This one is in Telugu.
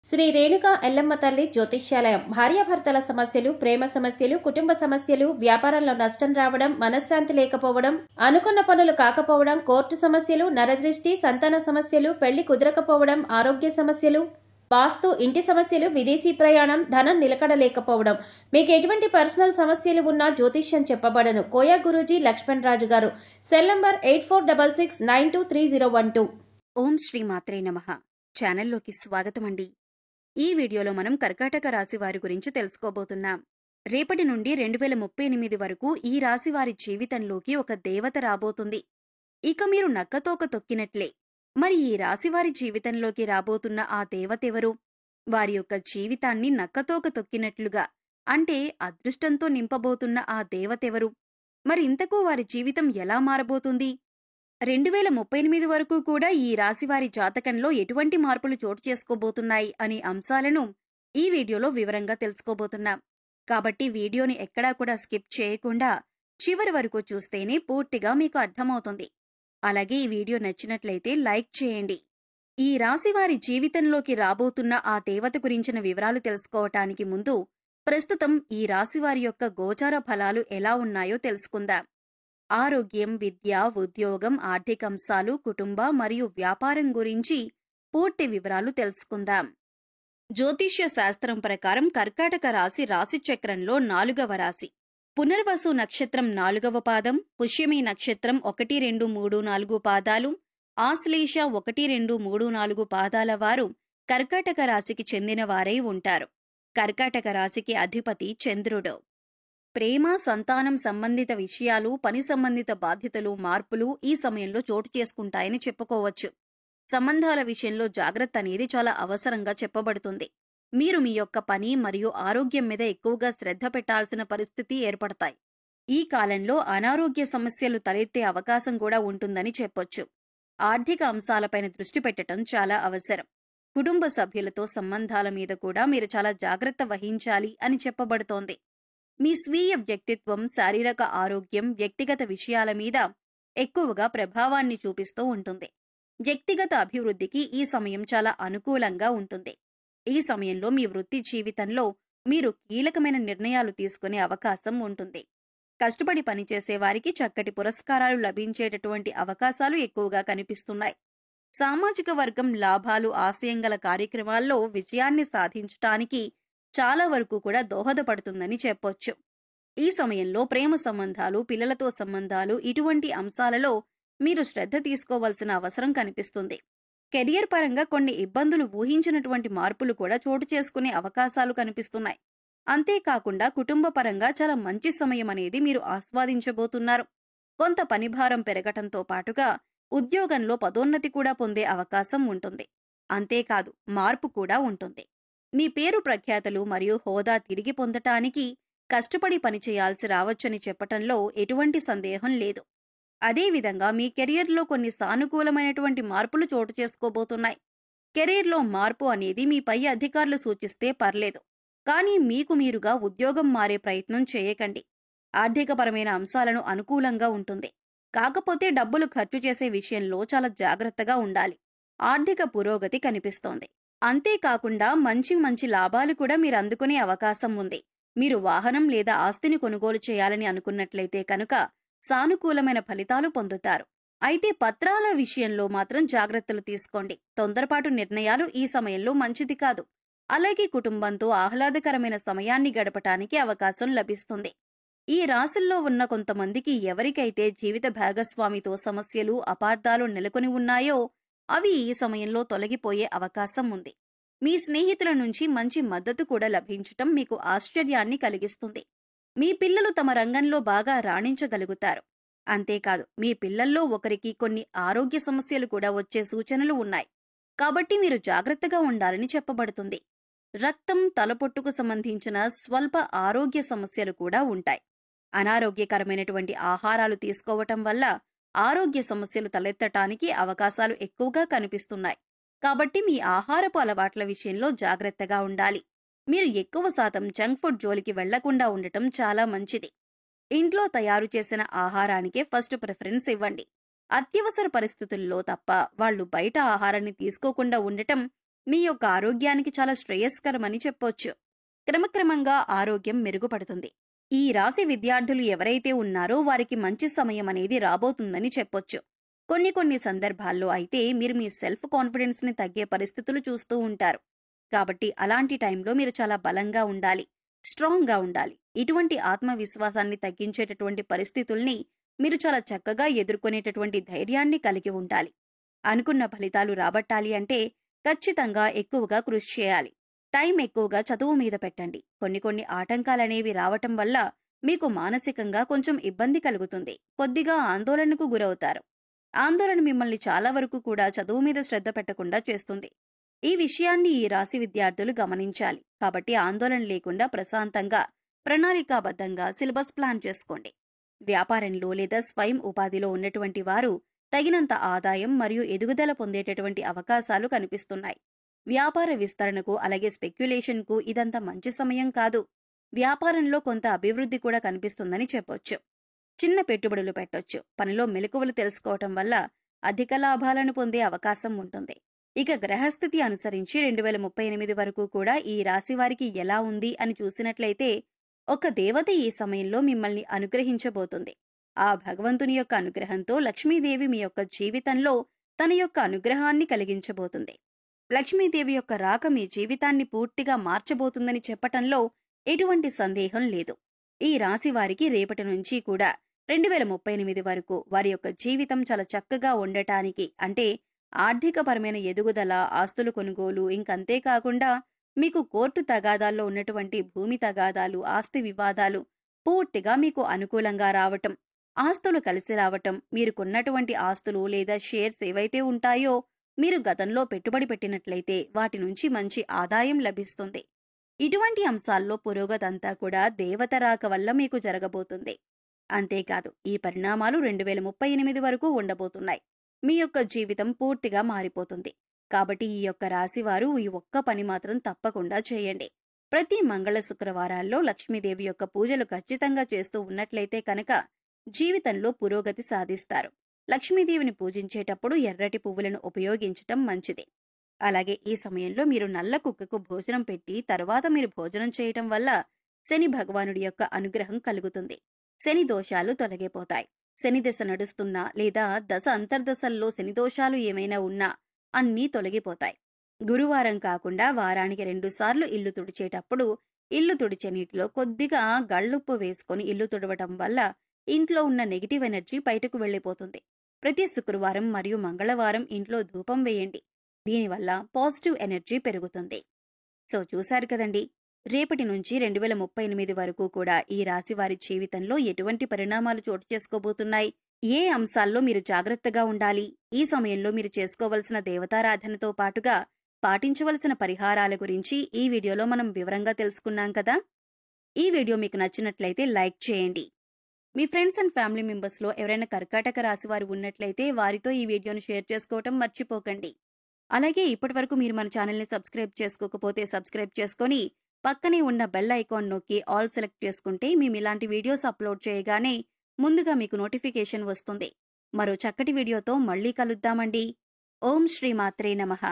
శ్రీ రేణుకా ఎల్లమ్మ తల్లి జ్యోతిష్యాలయం భార్యాభర్తల సమస్యలు, ప్రేమ సమస్యలు, కుటుంబ సమస్యలు, వ్యాపారంలో నష్టం రావడం, మనశ్శాంతి లేకపోవడం, అనుకున్న పనులు కాకపోవడం, కోర్టు సమస్యలు, నరదృష్టి, సంతాన సమస్యలు, పెళ్లి కుదరకపోవడం, ఆరోగ్య సమస్యలు, వాస్తు, ఇంటి సమస్యలు, విదేశీ ప్రయాణం, ధనం నిలకడ లేకపోవడం, మీకు ఎటువంటి పర్సనల్ సమస్యలు ఉన్నా జ్యోతిష్యం చెప్పబడను. కోయా గురూజీ లక్ష్మణ్ రాజు గారు. Cell number 8466923012. ఓం శ్రీ మాత్రే నమః. ఛానల్లోకి స్వాగతం అండి. ఈ వీడియోలో మనం కర్కాటక రాశి వారి గురించి తెలుసుకోబోతున్నాం. రేపటి నుండి 2038 వరకు ఈ రాశి వారి జీవితంలోకి ఒక దేవత రాబోతుంది. ఇక మీరు నక్కతోక తొక్కినట్లే. మరి ఈ రాశి వారి జీవితంలోకి రాబోతున్న ఆ దేవతెవరు? వారి యొక్క జీవితాన్ని నక్కతోక తొక్కినట్లుగా అంటే అదృష్టంతో నింపబోతున్న ఆ దేవతెవరు? మరి ఇంతకు వారి జీవితం ఎలా మారబోతుంది? 2038 వరకు కూడా ఈ రాశివారి జాతకంలో ఎటువంటి మార్పులు చోటు చేసుకోబోతున్నాయి అనే అంశాలను ఈ వీడియోలో వివరంగా తెలుసుకోబోతున్నాం. కాబట్టి వీడియోని ఎక్కడా కూడా స్కిప్ చేయకుండా చివరి వరకు చూస్తేనే పూర్తిగా మీకు అర్థమవుతుంది. అలాగే ఈ వీడియో నచ్చినట్లయితే లైక్ చేయండి. ఈ రాశివారి జీవితంలోకి రాబోతున్న ఆ దేవత గురించిన వివరాలు తెలుసుకోవటానికి ముందు ప్రస్తుతం ఈ రాశివారి యొక్క గోచార ఫలాలు ఎలా ఉన్నాయో తెలుసుకుందాం. ఆరోగ్యం, విద్య, ఉద్యోగం, ఆర్థికంశాలు, కుటుంబ మరియు వ్యాపారం గురించి పూర్తి వివరాలు తెలుసుకుందాం. జ్యోతిష్య శాస్త్రం ప్రకారం కర్కాటక రాశి రాశిచక్రంలో 4వ రాశి. పునర్వసు నక్షత్రం 4వ పాదం, పుష్యమి నక్షత్రం 1, 2, 3, 4 పాదాలు, ఆశ్లేష 1, 2, 3, 4 పాదాల వారు కర్కాటక రాశికి చెందిన వారై ఉంటారు. కర్కాటక రాశికి అధిపతి చంద్రుడు. ప్రేమ, సంతానం సంబంధిత విషయాలు, పని సంబంధిత బాధ్యతలు, మార్పులు ఈ సమయంలో చోటు చేసుకుంటాయని చెప్పుకోవచ్చు. సంబంధాల విషయంలో జాగ్రత్త అనేది చాలా అవసరంగా చెప్పబడుతుంది. మీరు మీ యొక్క పని మరియు ఆరోగ్యం మీద ఎక్కువగా శ్రద్ధ పెట్టాల్సిన పరిస్థితి ఏర్పడతాయి. ఈ కాలంలో అనారోగ్య సమస్యలు తలెత్తే అవకాశం కూడా ఉంటుందని చెప్పొచ్చు. ఆర్థిక అంశాలపైన దృష్టి పెట్టడం చాలా అవసరం. కుటుంబ సభ్యులతో సంబంధాల మీద కూడా మీరు చాలా జాగ్రత్త వహించాలి అని చెప్పబడుతోంది. మీ స్వీయ వ్యక్తిత్వం, శారీరక ఆరోగ్యం, వ్యక్తిగత విషయాల మీద ఎక్కువగా ప్రభావాన్ని చూపిస్తూ ఉంటుంది. వ్యక్తిగత అభివృద్ధికి ఈ సమయం చాలా అనుకూలంగా ఉంటుంది. ఈ సమయంలో మీ వృత్తి జీవితంలో మీరు కీలకమైన నిర్ణయాలు తీసుకునే అవకాశం ఉంటుంది. కష్టపడి పనిచేసే వారికి చక్కటి పురస్కారాలు లభించేటటువంటి అవకాశాలు ఎక్కువగా కనిపిస్తున్నాయి. సామాజిక వర్గం లాభాలు, ఆశయం గల కార్యక్రమాల్లో విజయాన్ని సాధించటానికి చాలా వరకు కూడా దోహదపడుతుందని చెప్పొచ్చు. ఈ సమయంలో ప్రేమ సంబంధాలు, పిల్లలతో సంబంధాలు ఇటువంటి అంశాలలో మీరు శ్రద్ధ తీసుకోవాల్సిన అవసరం కనిపిస్తుంది. కెరియర్ పరంగా కొన్ని ఇబ్బందులు, ఊహించినటువంటి మార్పులు కూడా చోటు చేసుకునే అవకాశాలు కనిపిస్తున్నాయి. అంతేకాకుండా కుటుంబ పరంగా చాలా మంచి సమయం అనేది మీరు ఆస్వాదించబోతున్నారు. కొంత పనిభారం పెరగటంతో పాటుగా ఉద్యోగంలో పదోన్నతి కూడా పొందే అవకాశం ఉంటుంది. అంతేకాదు మార్పు కూడా ఉంటుంది. మీ పేరు ప్రఖ్యాతలు మరియు హోదా తిరిగి పొందటానికి కష్టపడి పనిచేయాల్సి రావచ్చని చెప్పటంలో ఎటువంటి సందేహం లేదు. అదేవిధంగా మీ కెరియర్లో కొన్ని సానుకూలమైనటువంటి మార్పులు చోటు చేసుకోబోతున్నాయి. కెరీర్లో మార్పు అనేది మీ పై అధికారులు సూచిస్తే పర్లేదు, కానీ మీకు మీరుగా ఉద్యోగం మారే ప్రయత్నం చేయకండి. ఆర్థికపరమైన అంశాలను అనుకూలంగా ఉంటుంది. కాకపోతే డబ్బులు ఖర్చు చేసే విషయంలో చాలా జాగ్రత్తగా ఉండాలి. ఆర్థిక పురోగతి కనిపిస్తోంది. అంతేకాకుండా మంచి లాభాలు కూడా మీరు అందుకునే అవకాశం ఉంది. మీరు వాహనం లేదా ఆస్తిని కొనుగోలు చేయాలని అనుకున్నట్లయితే కనుక సానుకూలమైన ఫలితాలు పొందుతారు. అయితే పత్రాల విషయంలో మాత్రం జాగ్రత్తలు తీసుకోండి. తొందరపాటు నిర్ణయాలు ఈ సమయంలో మంచిది కాదు. అలాగే కుటుంబంతో ఆహ్లాదకరమైన సమయాన్ని గడపటానికి అవకాశం లభిస్తుంది. ఈ రాశుల్లో ఉన్న కొంతమందికి ఎవరికైతే జీవిత భాగస్వామితో సమస్యలు, అపార్థాలు నెలకొని ఉన్నాయో అవి ఈ సమయంలో తొలగిపోయే అవకాశం ఉంది. మీ స్నేహితుల నుంచి మంచి మద్దతు కూడా లభించటం మీకు ఆశ్చర్యాన్ని కలిగిస్తుంది. మీ పిల్లలు తమ రంగంలో బాగా రాణించగలుగుతారు. అంతేకాదు మీ పిల్లల్లో ఒకరికి కొన్ని ఆరోగ్య సమస్యలు కూడా వచ్చే సూచనలు ఉన్నాయి. కాబట్టి మీరు జాగ్రత్తగా ఉండాలని చెప్పబడుతుంది. రక్తం, తలపొట్టుకు సంబంధించిన స్వల్ప ఆరోగ్య సమస్యలు కూడా ఉంటాయి. అనారోగ్యకరమైనటువంటి ఆహారాలు తీసుకోవటం వల్ల ఆరోగ్య సమస్యలు తలెత్తటానికి అవకాశాలు ఎక్కువగా కనిపిస్తున్నాయి. కాబట్టి మీ ఆహారపు అలవాట్ల విషయంలో జాగ్రత్తగా ఉండాలి. మీరు ఎక్కువ శాతం జంక్ ఫుడ్ జోలికి వెళ్లకుండా ఉండటం చాలా మంచిది. ఇంట్లో తయారు చేసిన ఆహారానికే ఫస్ట్ ప్రిఫరెన్స్ ఇవ్వండి. అత్యవసర పరిస్థితుల్లో తప్ప వాళ్ళు బయట ఆహారాన్ని తీసుకోకుండా ఉండటం మీ యొక్క ఆరోగ్యానికి చాలా శ్రేయస్కరమని చెప్పొచ్చు. క్రమక్రమంగా ఆరోగ్యం మెరుగుపడుతుంది. ఈ రాశి విద్యార్థులు ఎవరైతే ఉన్నారో వారికి మంచి సమయం అనేది రాబోతుందని చెప్పొచ్చు. కొన్ని సందర్భాల్లో అయితే మీరు మీ సెల్ఫ్ కాన్ఫిడెన్స్ ని తగ్గే పరిస్థితులు చూస్తూ ఉంటారు. కాబట్టి అలాంటి టైంలో మీరు చాలా బలంగా ఉండాలి, స్ట్రాంగ్ గా ఉండాలి. ఇటువంటి ఆత్మవిశ్వాసాన్ని తగ్గించేటటువంటి పరిస్థితుల్ని మీరు చాలా చక్కగా ఎదుర్కొనేటటువంటి ధైర్యాన్ని కలిగి ఉండాలి. అనుకున్న ఫలితాలు రాబట్టాలి అంటే ఖచ్చితంగా ఎక్కువగా కృషి చేయాలి. టైం ఎక్కువగా చదువు మీద పెట్టండి. కొన్ని ఆటంకాలనేవి రావటం వల్ల మీకు మానసికంగా కొంచెం ఇబ్బంది కలుగుతుంది. కొద్దిగా ఆందోళనకు గురవుతారు. ఆందోళన మిమ్మల్ని చాలా వరకు కూడా చదువు మీద శ్రద్ధ పెట్టకుండా చేస్తుంది. ఈ విషయాన్ని ఈ రాశి విద్యార్థులు గమనించాలి. కాబట్టి ఆందోళన లేకుండా ప్రశాంతంగా, ప్రణాళికాబద్ధంగా సిలబస్ ప్లాన్ చేసుకోండి. వ్యాపారంలో లేదా స్వయం ఉపాధిలో ఉన్నటువంటి వారు తగినంత ఆదాయం మరియు ఎదుగుదల పొందేటటువంటి అవకాశాలు కనిపిస్తున్నాయి. వ్యాపార విస్తరణకు అలాగే స్పెక్యులేషన్కు ఇదంత మంచి సమయం కాదు. వ్యాపారంలో కొంత అభివృద్ధి కూడా కనిపిస్తుందని చెప్పొచ్చు. చిన్న పెట్టుబడులు పెట్టొచ్చు. పనిలో మెలకువలు తెలుసుకోవటం వల్ల అధిక లాభాలను పొందే అవకాశం ఉంటుంది. ఇక గ్రహస్థితి అనుసరించి 2038 వరకు కూడా ఈ రాశి వారికి ఎలా ఉంది అని చూసినట్లయితే ఒక దేవత ఈ సమయంలో మిమ్మల్ని అనుగ్రహించబోతుంది. ఆ భగవంతుని యొక్క అనుగ్రహంతో లక్ష్మీదేవి మీ యొక్క జీవితంలో తన యొక్క అనుగ్రహాన్ని కలిగించబోతుంది. లక్ష్మీదేవి యొక్క రాక మీ జీవితాన్ని పూర్తిగా మార్చబోతుందని చెప్పటంలో ఎటువంటి సందేహం లేదు. ఈ రాశి వారికి రేపటి నుంచి కూడా 2038 వరకు వారి యొక్క జీవితం చాలా చక్కగా ఉండటానికి, అంటే ఆర్థికపరమైన ఎదుగుదల, ఆస్తులు కొనుగోలు, ఇంకంతేకాకుండా మీకు కోర్టు తగాదాల్లో ఉన్నటువంటి భూమి తగాదాలు, ఆస్తి వివాదాలు పూర్తిగా మీకు అనుకూలంగా రావటం, ఆస్తులు కలిసి రావటం, మీరు కొన్నటువంటి ఆస్తులు లేదా షేర్స్ ఏవైతే ఉంటాయో మీరు గతంలో పెట్టుబడి పెట్టినట్లయితే వాటి నుంచి మంచి ఆదాయం లభిస్తుంది. ఇటువంటి అంశాల్లో పురోగతంతా కూడా దేవత రాక వల్ల మీకు జరగబోతుంది. అంతేకాదు ఈ పరిణామాలు 2038 వరకు ఉండబోతున్నాయి. మీ యొక్క జీవితం పూర్తిగా మారిపోతుంది. కాబట్టి ఈ యొక్క రాశివారు ఈ ఒక్క పని మాత్రం తప్పకుండా చేయండి. ప్రతి మంగళ శుక్రవారాల్లో లక్ష్మీదేవి యొక్క పూజలు ఖచ్చితంగా చేస్తూ ఉన్నట్లయితే కనుక జీవితంలో పురోగతి సాధిస్తారు. లక్ష్మీదేవిని పూజించేటప్పుడు ఎర్రటి పువ్వులను ఉపయోగించటం మంచిది. అలాగే ఈ సమయంలో మీరు నల్ల కుక్కకు భోజనం పెట్టి తరువాత మీరు భోజనం చేయటం వల్ల శని భగవానుడి యొక్క అనుగ్రహం కలుగుతుంది. శని దోషాలు తొలగిపోతాయి. శని దశ నడుస్తున్నా లేదా దశ అంతర్దశల్లో శని దోషాలు ఏమైనా ఉన్నా అన్నీ తొలగిపోతాయి. గురువారం కాకుండా వారానికి 2 సార్లు ఇల్లు తుడిచేటప్పుడు ఇల్లు తుడిచే నీటిలో కొద్దిగా గళ్ళుప్పు వేసుకొని ఇల్లు తుడవటం వల్ల ఇంట్లో ఉన్న నెగిటివ్ ఎనర్జీ బయటకు వెళ్లిపోతుంది. ప్రతి శుక్రవారం మరియు మంగళవారం ఇంట్లో ధూపం వేయండి. దీనివల్ల పాజిటివ్ ఎనర్జీ పెరుగుతుంది. సో చూశారు కదండి, రేపటి నుంచి 2038 వరకు కూడా ఈ రాశి వారి జీవితంలో ఎటువంటి పరిణామాలు చోటు చేసుకోబోతున్నాయి, ఏ అంశాల్లో మీరు జాగ్రత్తగా ఉండాలి, ఈ సమయంలో మీరు చేసుకోవలసిన దేవతారాధనతో పాటుగా పాటించవలసిన పరిహారాల గురించి ఈ వీడియోలో మనం వివరంగా తెలుసుకున్నాం కదా. ఈ వీడియో మీకు నచ్చినట్లయితే లైక్ చేయండి. మీ ఫ్రెండ్స్ అండ్ ఫ్యామిలీ మెంబర్స్లో ఎవరైనా కర్కాటక రాశి వారు ఉన్నట్లయితే వారితో ఈ వీడియోను షేర్ చేసుకోవటం మర్చిపోకండి. అలాగే ఇప్పటివరకు మీరు మన ఛానల్ని సబ్స్క్రైబ్ చేసుకోకపోతే సబ్స్క్రైబ్ చేసుకొని పక్కనే ఉన్న బెల్ ఐకాన్ నొక్కి ఆల్ సెలెక్ట్ చేసుకుంటే మేము ఇలాంటి వీడియోస్ అప్లోడ్ చేయగానే ముందుగా మీకు నోటిఫికేషన్ వస్తుంది. మరో చక్కటి వీడియోతో మళ్ళీ కలుద్దామండి. ఓం శ్రీ మాత్రే నమః.